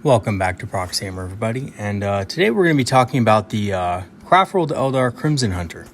Welcome back to Proxy Hammer, everybody, and today we're going to be talking about the Craftworld Eldar Crimson Hunter,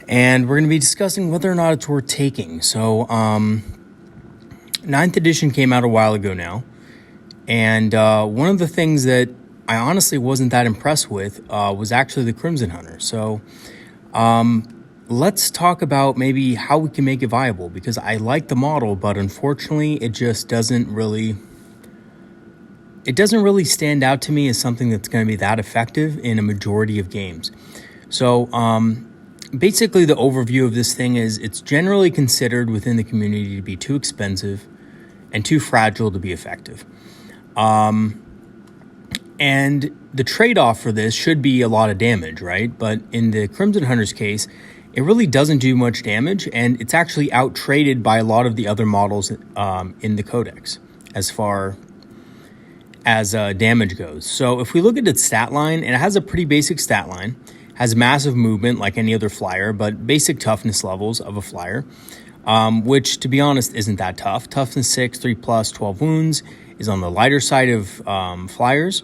and we're going to be discussing whether or not it's worth taking. So, 9th edition came out a while ago now, and one of the things that I honestly wasn't that impressed with was actually the Crimson Hunter. So, let's talk about maybe how we can make it viable, because I like the model, but unfortunately it just doesn't really stand out to me as something that's going to be that effective in a majority of games. So basically the overview of this thing is it's generally considered within the community to be too expensive and too fragile to be effective. And the trade-off for this should be a lot of damage, right? But in the Crimson Hunter's case, it really doesn't do much damage, and it's actually out-traded by a lot of the other models in the Codex as far as damage goes. So if we look at its stat line, it has a pretty basic stat line, has massive movement like any other flyer, but basic toughness levels of a flyer, which to be honest isn't that tough. Toughness 6, 3+, 12 wounds is on the lighter side of flyers.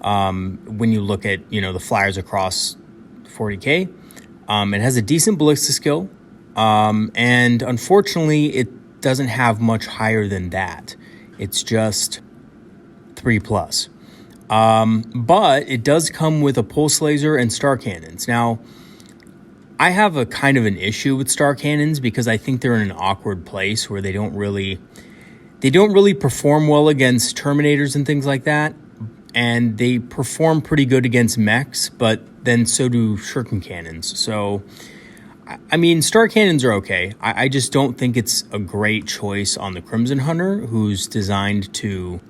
When you look at, the flyers across 40k, it has a decent ballista skill, and unfortunately it doesn't have much higher than that. It's just 3+. But it does come with a pulse laser and star cannons. Now, I have a kind of an issue with star cannons because I think they're in an awkward place where they don't really perform well against Terminators and things like that. And they perform pretty good against mechs, but then so do shuriken cannons. So, I mean, star cannons are okay. I just don't think it's a great choice on the Crimson Hunter, who's designed to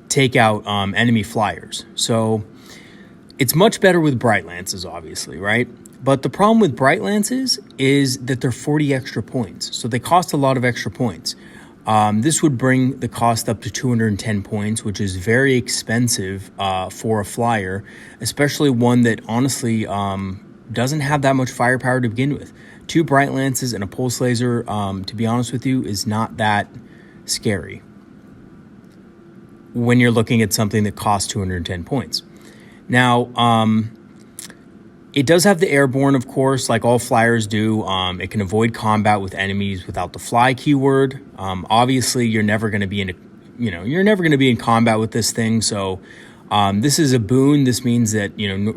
take out enemy flyers. So it's much better with Bright Lances, obviously, right? But the problem with Bright Lances is that they're 40 extra points. So they cost a lot of extra points. This would bring the cost up to 210 points, which is very expensive for a flyer, especially one that honestly doesn't have that much firepower to begin with. 2 Bright Lances and a Pulse Laser, to be honest with you, is not that scary when you're looking at something that costs 210 points. Now, it does have the Airborne, of course, like all flyers do. It can avoid combat with enemies without the fly keyword. Obviously, you're never going to be in combat with this thing. So this is a boon. This means that,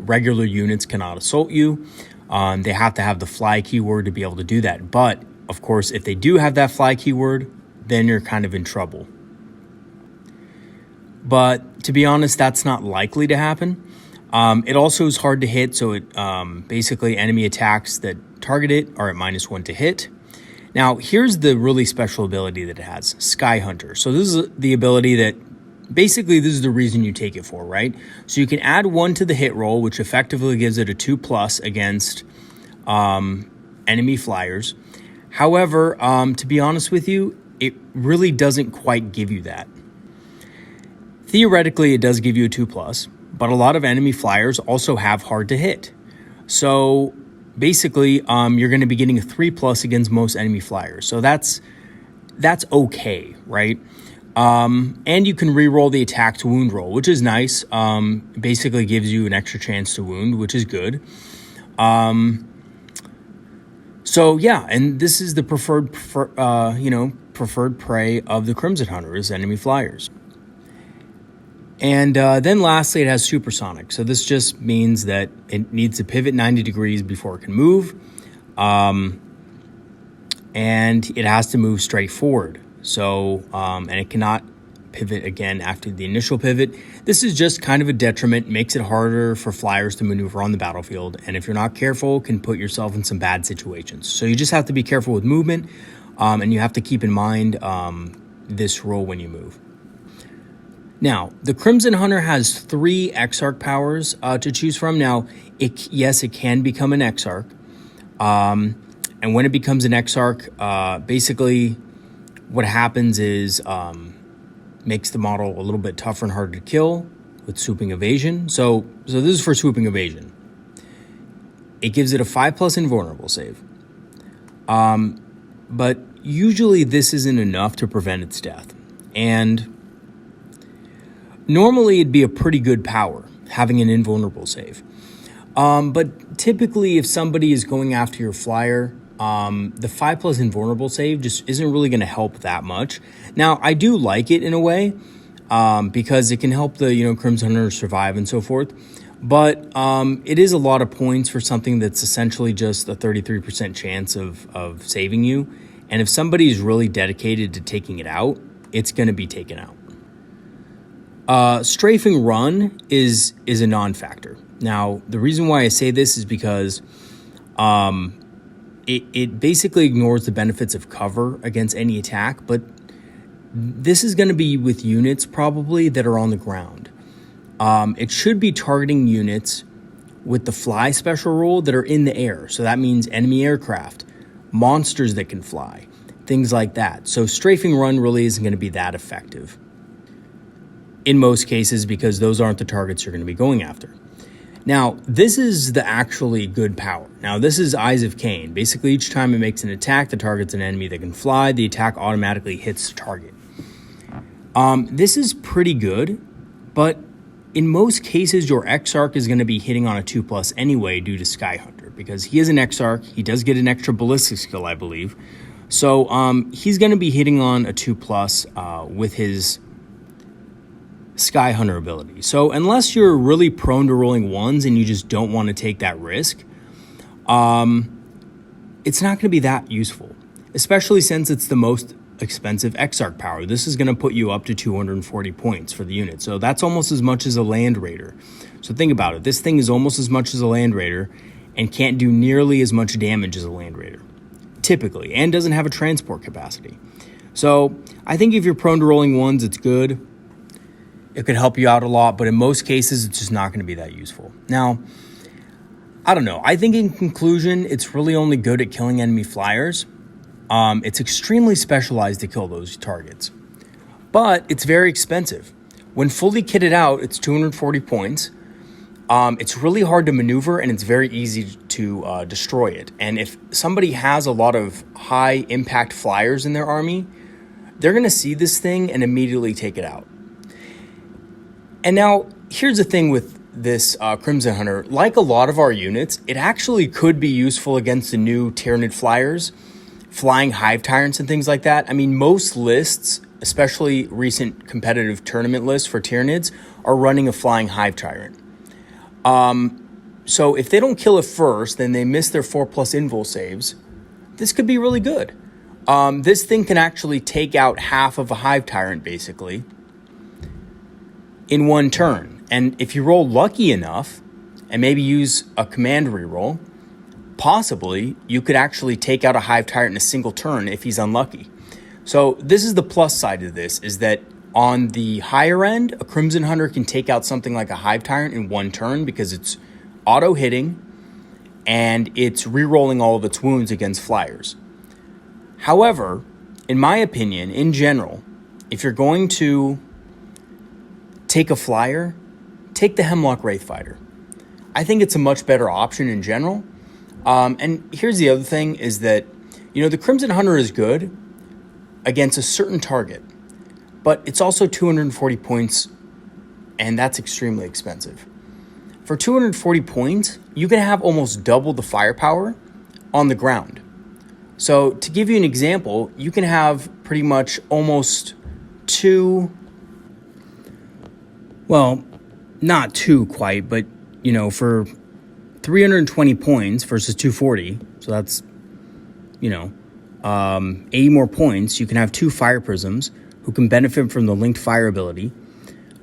regular units cannot assault you. They have to have the fly keyword to be able to do that. But of course, if they do have that fly keyword, then you're kind of in trouble. But to be honest, that's not likely to happen. It also is hard to hit, so it basically enemy attacks that target it are at -1 to hit. Now, here's the really special ability that it has, Sky Hunter. So this is the ability that, basically this is the reason you take it for, right? So you can add 1 to the hit roll, which effectively gives it a 2+ against enemy flyers. However, to be honest with you, it really doesn't quite give you that. Theoretically, it does give you a 2+, but a lot of enemy flyers also have hard to hit. So basically, you're going to be getting a 3+ against most enemy flyers. So that's okay, right? And you can reroll the attack to wound roll, which is nice. Basically gives you an extra chance to wound, which is good. So yeah, and this is the preferred prey of the Crimson Hunter is enemy flyers. And then lastly, it has supersonic. So this just means that it needs to pivot 90 degrees before it can move. And it has to move straight forward. So, and it cannot pivot again after the initial pivot. This is just kind of a detriment, makes it harder for flyers to maneuver on the battlefield. And if you're not careful, can put yourself in some bad situations. So you just have to be careful with movement. And you have to keep in mind this rule when you move. Now, the Crimson Hunter has 3 Exarch powers to choose from. Now, yes, it can become an Exarch. And when it becomes an Exarch, basically what happens is makes the model a little bit tougher and harder to kill with swooping evasion. So this is for swooping evasion. It gives it a 5+ invulnerable save. But usually this isn't enough to prevent its death. And Normally, it'd be a pretty good power, having an invulnerable save. But typically, if somebody is going after your flyer, the 5+ invulnerable save just isn't really going to help that much. Now, I do like it in a way, because it can help the, Crimson Hunter survive and so forth. But it is a lot of points for something that's essentially just a 33% chance of saving you. And if somebody is really dedicated to taking it out, it's going to be taken out. Strafing run is a non-factor. Now, the reason why I say this is because it basically ignores the benefits of cover against any attack, but this is going to be with units probably that are on the ground. It should be targeting units with the fly special rule that are in the air. So that means enemy aircraft, monsters that can fly, things like that. So strafing run really isn't going to be that effective in most cases because those aren't the targets you're going to be going after. Now, this is the actually good power. Now, this is Eyes of Kane. Basically, each time it makes an attack, the target's an enemy that can fly. The attack automatically hits the target. This is pretty good, but in most cases, your Exarch is going to be hitting on a 2+ anyway due to Sky Hunter because he is an Exarch. He does get an extra ballistic skill, I believe. So he's going to be hitting on a 2+ with his Sky Hunter ability. So unless you're really prone to rolling ones and you just don't want to take that risk, it's not going to be that useful, especially since it's the most expensive Exarch power. This is going to put you up to 240 points for the unit. So that's almost as much as a Land Raider. So think about it. This thing is almost as much as a Land Raider and can't do nearly as much damage as a Land Raider, typically, and doesn't have a transport capacity. So I think if you're prone to rolling ones, it's good. It could help you out a lot, but in most cases, it's just not going to be that useful. Now, I don't know. I think in conclusion, it's really only good at killing enemy flyers. It's extremely specialized to kill those targets, but it's very expensive. When fully kitted out, it's 240 points. It's really hard to maneuver, and it's very easy to destroy it. And if somebody has a lot of high impact flyers in their army, they're going to see this thing and immediately take it out. And now, here's the thing with this Crimson Hunter. Like a lot of our units, it actually could be useful against the new Tyranid flyers, flying Hive Tyrants and things like that. I mean, most lists, especially recent competitive tournament lists for Tyranids, are running a flying Hive Tyrant. So if they don't kill it first, then they miss their 4+ invul saves. This could be really good. This thing can actually take out half of a Hive Tyrant, basically, in one turn. And if you roll lucky enough and maybe use a command reroll, possibly you could actually take out a Hive Tyrant in a single turn if he's unlucky. So this is the plus side of this, is that on the higher end, a Crimson Hunter can take out something like a Hive Tyrant in one turn because it's auto hitting and it's rerolling all of its wounds against flyers. However, in my opinion, in general, if you're going to take a flyer, take the Hemlock Wraithfighter. I think it's a much better option in general. And here's the other thing is that, the Crimson Hunter is good against a certain target, but it's also 240 points, and that's extremely expensive. For 240 points, you can have almost double the firepower on the ground. So to give you an example, you can have pretty much almost well, not two quite, but, for 320 points versus 240, so that's, 80 more points, you can have 2 Fire Prisms who can benefit from the linked fire ability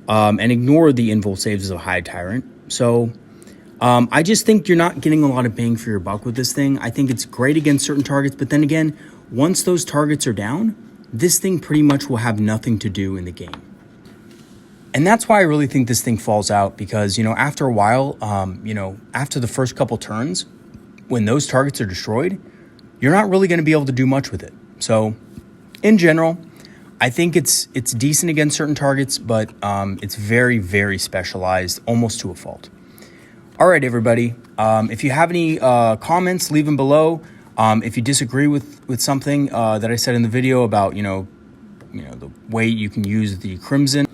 and ignore the invul saves of Hive Tyrant. So I just think you're not getting a lot of bang for your buck with this thing. I think it's great against certain targets, but then again, once those targets are down, this thing pretty much will have nothing to do in the game. And that's why I really think this thing falls out because, after a while, after the first couple turns, when those targets are destroyed, you're not really going to be able to do much with it. So, in general, I think it's decent against certain targets, but it's very, very specialized, almost to a fault. All right, everybody. If you have any comments, leave them below. If you disagree with something that I said in the video about, the way you can use the Crimson,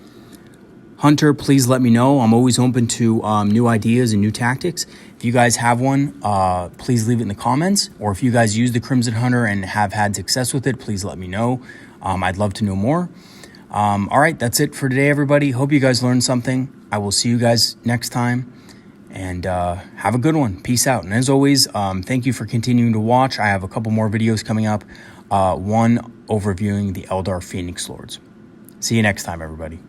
Hunter, please let me know. I'm always open to new ideas and new tactics. If you guys have one, please leave it in the comments. Or if you guys use the Crimson Hunter and have had success with it, please let me know. I'd love to know more. All right, that's it for today, everybody. Hope you guys learned something. I will see you guys next time. And have a good one. Peace out. And as always, thank you for continuing to watch. I have a couple more videos coming up. One overviewing the Eldar Phoenix Lords. See you next time, everybody.